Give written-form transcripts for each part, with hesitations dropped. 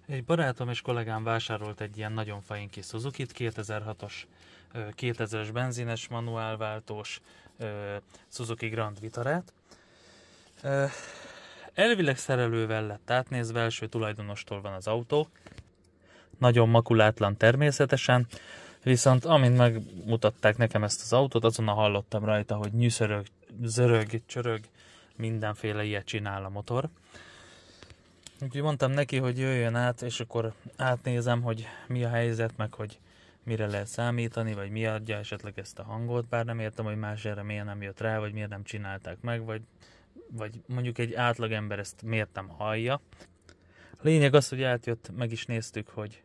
Egy barátom és kollégám vásárolt egy ilyen nagyon fainki Suzukit, 2006-os, 2000-es benzines manuálváltós Suzuki Grand Vitarát. Elvileg szerelővel lett átnézve, első tulajdonostól van az autó. Nagyon makulátlan természetesen, viszont amint megmutatták nekem ezt az autót, azonnal hallottam rajta, hogy nyűszörög, zörög, csörög, mindenféle ilyet csinál a motor. Úgyhogy mondtam neki, hogy jöjjön át, és akkor átnézem, hogy mi a helyzet, meg hogy mire lehet számítani, vagy mi adja esetleg ezt a hangot, bár nem értem, hogy más erre miért nem jött rá, vagy miért nem csinálták meg, vagy mondjuk egy átlagember ezt miért nem hallja. Lényeg az, hogy átjött, meg is néztük, hogy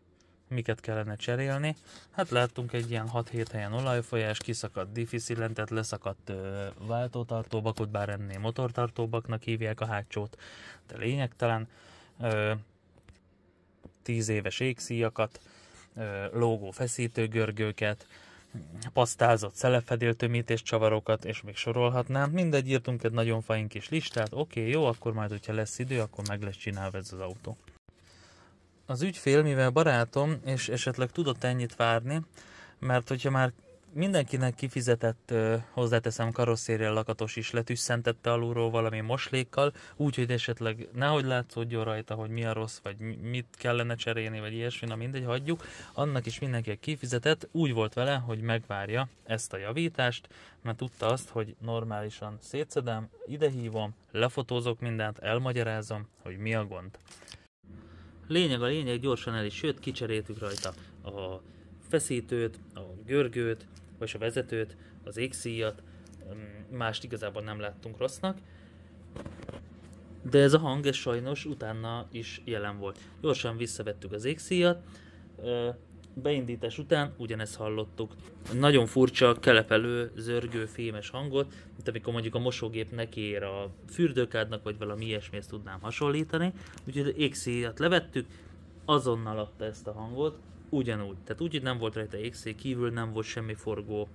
miket kellene cserélni. Hát láttunk egy ilyen 6-7 helyen olajfolyás, kiszakadt diffi-szilentet, leszakadt váltótartóbakot, bár ennél motortartóbaknak hívják a hátsót, de lényegtelen. 10 éves égszíjakat, lógó feszítőgörgőket, pasztázott szelepfedéltömítés csavarokat, és még sorolhatnám. Mindegy, írtunk egy nagyon fain kis listát, oké, jó, akkor majd, hogyha lesz idő, akkor meg lesz csinálva ez az autó. Az ügyfél, mivel barátom, és esetleg tudott ennyit várni, mert hogyha már mindenkinek kifizetett, hozzáteszem, karosszéria lakatos is letüsszentette alulról valami moslékkal, úgyhogy esetleg nehogy látszódjon rajta, hogy mi a rossz, vagy mit kellene cserélni, vagy ilyesmi, na mindegy, hagyjuk. Annak is mindenki kifizetett, úgy volt vele, hogy megvárja ezt a javítást, mert tudta azt, hogy normálisan szétszedem, idehívom, lefotózok mindent, elmagyarázom, hogy mi a gond. Lényeg, gyorsan el is jött, kicseréltük rajta a feszítőt, a görgőt, vagy a vezetőt, az égszíjat, mást igazából nem láttunk rossznak, de ez a hang, ez sajnos utána is jelen volt. Gyorsan visszavettük az égszíjat, beindítás után ugyanezt hallottuk. Nagyon furcsa, kelepelő, zörgő, fémes hangot, mint amikor mondjuk a mosógép nekiér a fürdőkádnak, vagy valami ilyesmi, ezt tudnám hasonlítani. Úgyhogy az égszíjat levettük, azonnal adta ezt a hangot, ugyanúgy. Tehát úgy, hogy nem volt rajta égszíj, kívül nem volt semmi forgó.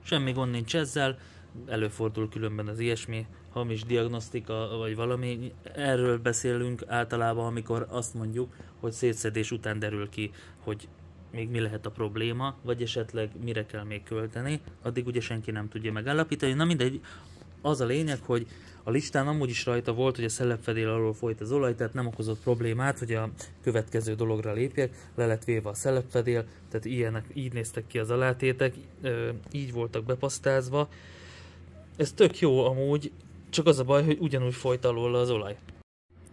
Semmi gond nincs ezzel, előfordul különben az ilyesmi, hamis diagnosztika vagy valami. Erről beszélünk általában, amikor azt mondjuk, hogy szétszedés után derül ki, hogy még mi lehet a probléma, vagy esetleg mire kell még költeni, addig ugye senki nem tudja megállapítani. Na mindegy, az a lényeg, hogy a listán amúgy is rajta volt, hogy a szelepfedél alól folyt az olaj, tehát nem okozott problémát, hogy a következő dologra lépjek, le lett véve a szelepfedél, tehát ilyenek, így néztek ki az alátétek, így voltak bepasztázva. Ez tök jó amúgy, csak az a baj, hogy ugyanúgy folyt alól az olaj.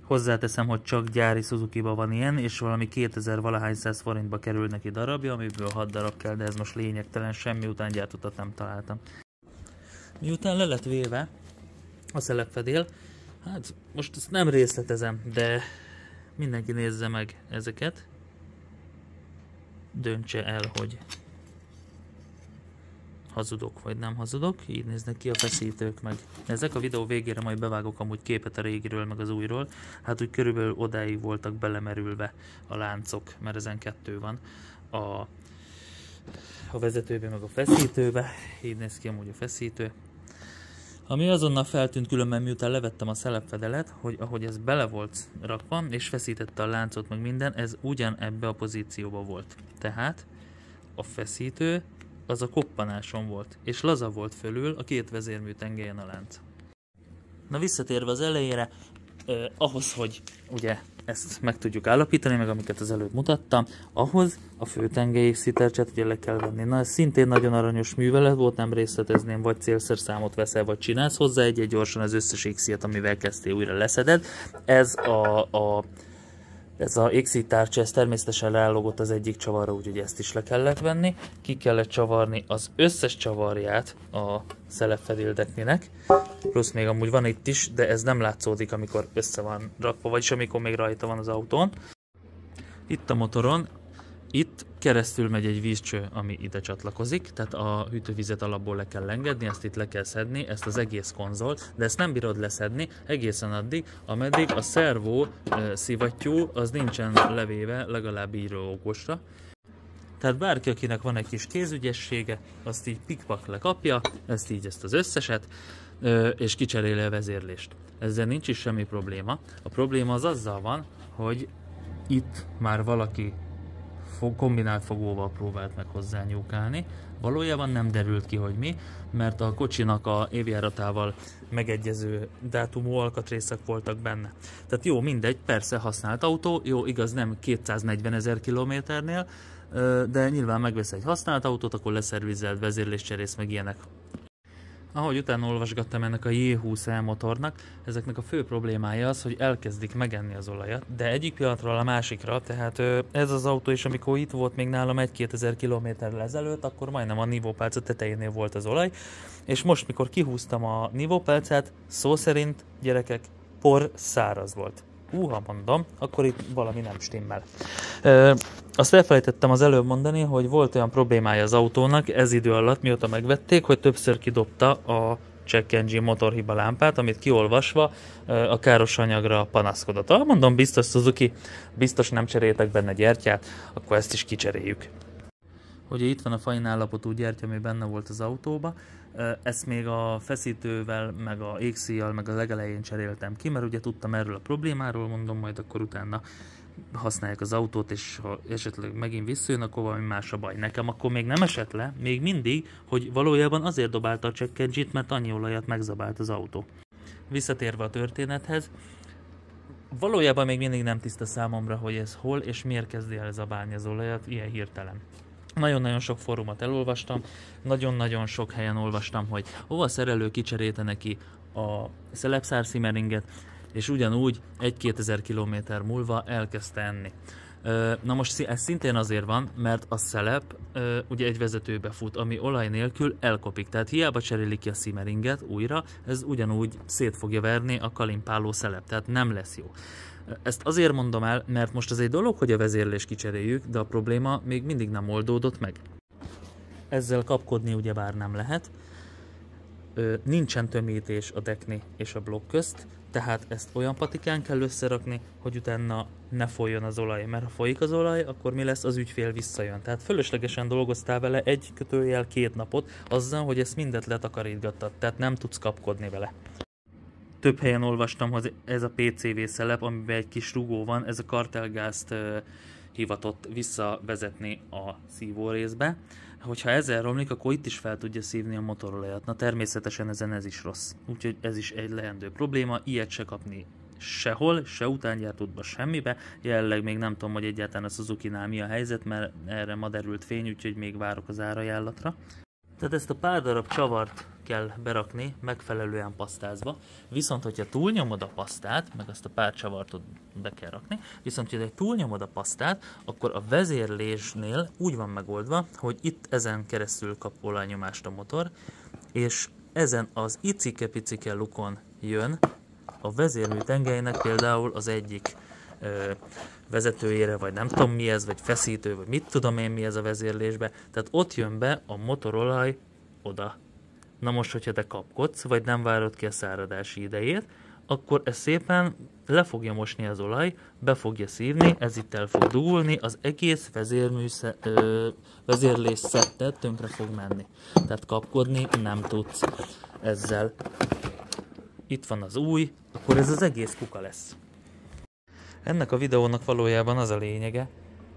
Hozzáteszem, hogy csak gyári Suzuki-ba van ilyen, és valami 2000 valahány száz forintba kerül neki darabja, amiből 6 darab kell, de ez most lényegtelen, semmi után gyártottat nem találtam. Miután le lett véve a szelepfedél, hát most ezt nem részletezem, de mindenki nézze meg ezeket. Döntse el, hogy hazudok vagy nem hazudok, így néznek ki a feszítők meg. Ezek a videó végére majd bevágok amúgy képet a régiről meg az újról, hát úgy körülbelül odáig voltak belemerülve a láncok, mert ezen 2 van. A vezetőbe meg a feszítőbe, így néz ki amúgy a feszítő. Ami azonnal feltűnt különben, miután levettem a szelepfedelet, hogy ahogy ez bele volt rakva, és feszítette a láncot meg minden, ez ugyan ebbe a pozícióba volt. Tehát a feszítő az a koppanáson volt, és laza volt fölül a 2 vezérmű tengelyen a lánc. Na visszatérve az elejére, ahhoz, hogy ugye ezt meg tudjuk állapítani, meg amiket az előbb mutattam, ahhoz a főtengely szitercset ugye le kell venni. Na ez szintén nagyon aranyos művelet volt, nem részletezném, vagy célszerszámot veszel, vagy csinálsz hozzá egy gyorsan az összes égszíjat, amivel kezdtél, újra leszeded. Ez a égszíjtárcsa, ez természetesen rállogott az egyik csavarra, úgyhogy ezt is le kellett venni. Ki kellett csavarni az összes csavarját a szelepfedéldeknének. Plusz még amúgy van itt is, de ez nem látszódik, amikor össze van rakva, vagyis amikor még rajta van az autón. Itt a motoron, itt keresztül megy egy vízcső, ami ide csatlakozik, tehát a hűtővizet alapból le kell engedni, ezt itt le kell szedni, ezt az egész konzolt, de ezt nem bírod leszedni egészen addig, ameddig a szervó szivattyú az nincsen levéve legalább író okosra. Tehát bárki, akinek van egy kis kézügyessége, azt így pikpak lekapja, ezt az összeset, és kicseréli a vezérlést. Ezzel nincs is semmi probléma. A probléma az azzal van, hogy itt már valaki kombinált fogóval próbált meg hozzá nyúkálni. Valójában nem derült ki, hogy mi, mert a kocsinak a évjáratával megegyező dátumú alkatrészek voltak benne. Tehát jó, mindegy, persze használt autó, jó, igaz, nem 240 000 kilométernél, de nyilván megvesz egy használt autót, akkor leszervizelt, vezérléscserész, meg ilyenek. Ahogy utána olvasgattam ennek a J20E motornak, ezeknek a fő problémája az, hogy elkezdik megenni az olajat, de egyik pillanatról a másikra, tehát ez az autó is, amikor itt volt még nálam 1-2 000 kilométerrel ezelőtt, akkor majdnem a nívópálca tetejénél volt az olaj, és most, mikor kihúztam a nívópálcát, szó szerint, gyerekek, por száraz volt. Ha mondom, akkor itt valami nem stimmel. Azt elfelejtettem az előbb mondani, hogy volt olyan problémája az autónak ez idő alatt, mióta megvették, hogy többször kidobta a check engine motorhiba lámpát, amit kiolvasva a káros anyagra panaszkodott. Mondom, biztos Suzuki, biztos nem cseréltek benne gyertyát, akkor ezt is kicseréljük. Ugye itt van a fain állapotú gyertya, ami benne volt az autóba. Ezt még a feszítővel, meg a égszíjjal, meg a legelején cseréltem ki, mert ugye tudtam erről a problémáról, mondom, majd akkor utána használják az autót, és ha esetleg megint visszajön, akkor valami más a baj. Nekem akkor még nem esett le, még mindig, hogy valójában azért dobálta a check engine-t, mert annyi olajat megzabált az autó. Visszatérve a történethez, valójában még mindig nem tiszta számomra, hogy ez hol és miért kezdi el zabálni az olajat ilyen hirtelen. Nagyon-nagyon sok fórumot elolvastam, nagyon-nagyon sok helyen olvastam, hogy a szerelő kicserélte neki a szelepszár szimmeringet, és ugyanúgy 1-2 000 kilométer múlva elkezdte enni. Na most ez szintén azért van, mert a szelep ugye egy vezetőbe fut, ami olaj nélkül elkopik. Tehát hiába cserélik ki a szimmeringet újra, ez ugyanúgy szét fogja verni a kalimpáló szelep, tehát nem lesz jó. Ezt azért mondom el, mert most az egy dolog, hogy a vezérlést kicseréljük, de a probléma még mindig nem oldódott meg. Ezzel kapkodni ugyebár nem lehet. Nincsen tömítés a dekni és a blokk közt, tehát ezt olyan patikán kell összerakni, hogy utána ne folyjon az olaj, mert ha folyik az olaj, akkor mi lesz? Az ügyfél visszajön. Tehát fölöslegesen dolgoztál vele 1-2 napot azzal, hogy ezt mindet letakarítgattad, tehát nem tudsz kapkodni vele. Több helyen olvastam, hogy ez a PCV szelep, amiben egy kis rugó van, ez a kartelgázt hivatott visszavezetni a szívórészbe. Hogyha ezzel romlik, akkor itt is fel tudja szívni a motorolajat. Na természetesen ezen ez is rossz. Úgyhogy ez is egy leendő probléma, ilyet se kapni sehol, se utángyártódba, semmibe. Jelenleg még nem tudom, hogy egyáltalán a Suzuki-nál mi a helyzet, mert erre ma derült fény, úgyhogy még várok az árajánlatra. Tehát ezt a pár darab csavart kell berakni megfelelően pasztázva, viszont hogyha túlnyomod a pasztát, meg azt a pár csavartot be kell rakni, viszont hogyha túlnyomod a pasztát, akkor a vezérlésnél úgy van megoldva, hogy itt ezen keresztül kap olajnyomást a motor, és ezen az icike-picike lukon jön a vezérlő tengelynek például az egyik vezetőjére, vagy nem tudom mi ez, vagy feszítő, vagy mit tudom én mi ez a vezérlésbe, tehát ott jön be a motorolaj oda. Na most, hogyha te kapkodsz, vagy nem várod ki a száradási idejét, akkor ez szépen le fogja mosni az olaj, be fogja szívni, ez itt el fog dugulni, az egész vezérlés szettet tönkre fog menni. Tehát kapkodni nem tudsz ezzel. Itt van az új, akkor ez az egész kuka lesz. Ennek a videónak valójában az a lényege,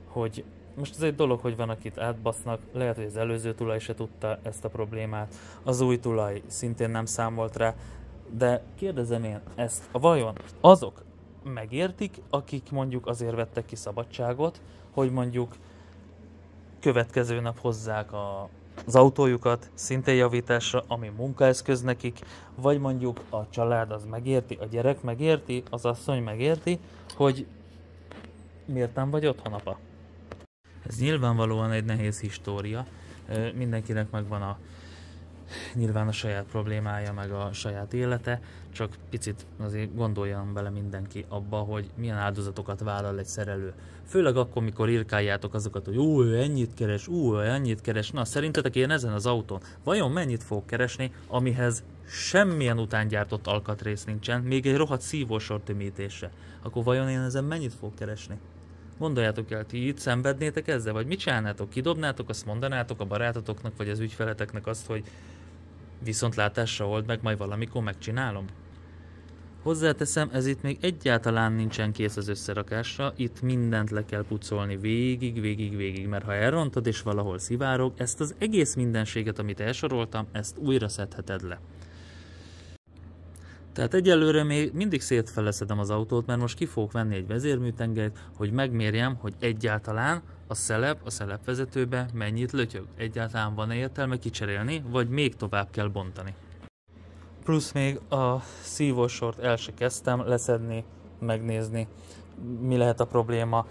hogy most ez egy dolog, hogy van, akit átbasznak, lehet, hogy az előző tulaj se tudta ezt a problémát, az új tulaj szintén nem számolt rá, de kérdezem én, ezt vajon azok megértik, akik mondjuk azért vettek ki szabadságot, hogy mondjuk következő nap hozzák az autójukat szintén javításra, ami munkaeszköz nekik, vagy mondjuk a család az megérti, a gyerek megérti, az asszony megérti, hogy miért nem vagy otthon, apa? Ez nyilvánvalóan egy nehéz história, mindenkinek megvan nyilván a saját problémája, meg a saját élete, csak picit azért gondoljon bele mindenki abba, hogy milyen áldozatokat vállal egy szerelő. Főleg akkor, mikor írkáljátok azokat, hogy ő ennyit keres, ő ennyit keres. Na, szerintetek én ezen az autón vajon mennyit fogok keresni, amihez semmilyen utángyártott alkatrész nincsen, még egy rohadt szívósor tömítésre. Akkor vajon én ezen mennyit fogok keresni? Gondoljátok el, ti itt szenvednétek ezzel, vagy mit csinálnátok? Kidobnátok, azt mondanátok a barátotoknak, vagy az ügyfeleteknek azt, hogy viszontlátásra old meg, majd valamikor megcsinálom? Hozzáteszem, ez itt még egyáltalán nincsen kész az összerakásra, itt mindent le kell pucolni végig, mert ha elrontod és valahol szivárog, ezt az egész mindenséget, amit elsoroltam, ezt újra szedheted le. Tehát egyelőre még mindig szétfeleszedem az autót, mert most ki fogok venni egy vezérműtengelyt, hogy megmérjem, hogy egyáltalán a szelepvezetőbe mennyit lötyög. Egyáltalán van-e értelme kicserélni, vagy még tovább kell bontani. Plusz még a szívósort el se kezdtem leszedni, megnézni, mi lehet a probléma.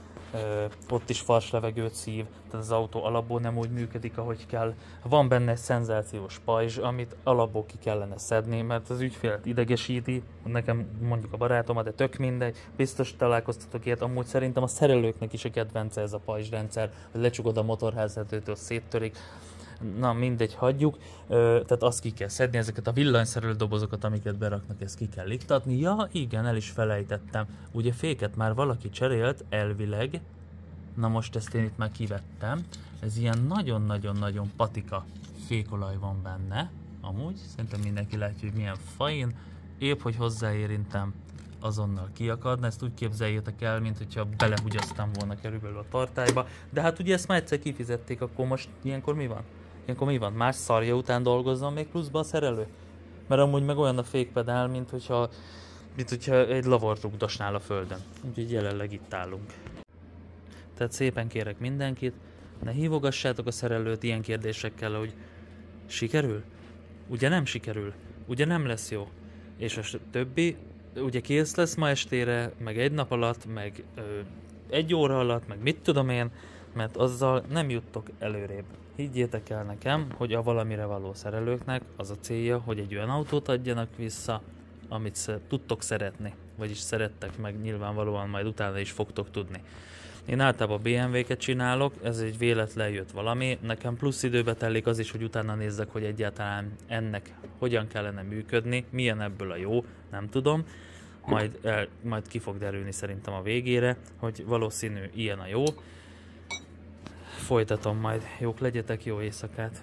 Ott is fals levegőt szív, tehát az autó alapból nem úgy működik, ahogy kell. Van benne egy szenzációs pajzs, amit alapból ki kellene szedni, mert az ügyfélet idegesíti, nekem mondjuk a barátomat, de tök mindegy, biztos találkoztatok ilyet, amúgy szerintem a szerelőknek is a kedvence ez a pajzsrendszer, hogy lecsukod a motorháztetőtől, széttörik. Na mindegy, hagyjuk, tehát azt ki kell szedni, ezeket a villanyszerelő dobozokat, amiket beraknak, ezt ki kell iktatni. Ja igen, el is felejtettem, ugye féket már valaki cserélt elvileg, na most ezt én itt már kivettem, ez ilyen nagyon-nagyon-nagyon patika fékolaj van benne, amúgy, szerintem mindenki látja, hogy milyen fajn, épp hogy hozzáérintem, azonnal kiakadna, ezt úgy képzeljétek el, mint hogyha belehugyaztam volna körülbelül a tartályba, de hát ugye ezt már egyszer kifizették, akkor most ilyenkor mi van? Ilyenkor mi van? Más szarja után dolgozzon még pluszba a szerelő? Mert amúgy meg olyan a fékpedál, mint hogyha egy lavort rugdosnál a földön. Úgyhogy jelenleg itt állunk. Tehát szépen kérek mindenkit, ne hívogassátok a szerelőt ilyen kérdésekkel, hogy sikerül? Ugye nem sikerül? Ugye nem lesz jó? És a többi, ugye kész lesz ma estére, meg egy nap alatt, meg egy óra alatt, meg mit tudom én, mert azzal nem juttok előrébb. Higgyétek el nekem, hogy a valamire való szerelőknek az a célja, hogy egy olyan autót adjanak vissza, amit tudtok szeretni, vagyis szerettek meg, nyilvánvalóan majd utána is fogtok tudni. Én általában BMW-ket csinálok, ez egy véletlen jött valami, nekem plusz időbe telik az is, hogy utána nézzek, hogy egyáltalán ennek hogyan kellene működni, milyen ebből a jó, nem tudom. Majd ki fog derülni szerintem a végére, hogy valószínű ilyen a jó. Folytatom majd. Jók legyetek, jó éjszakát!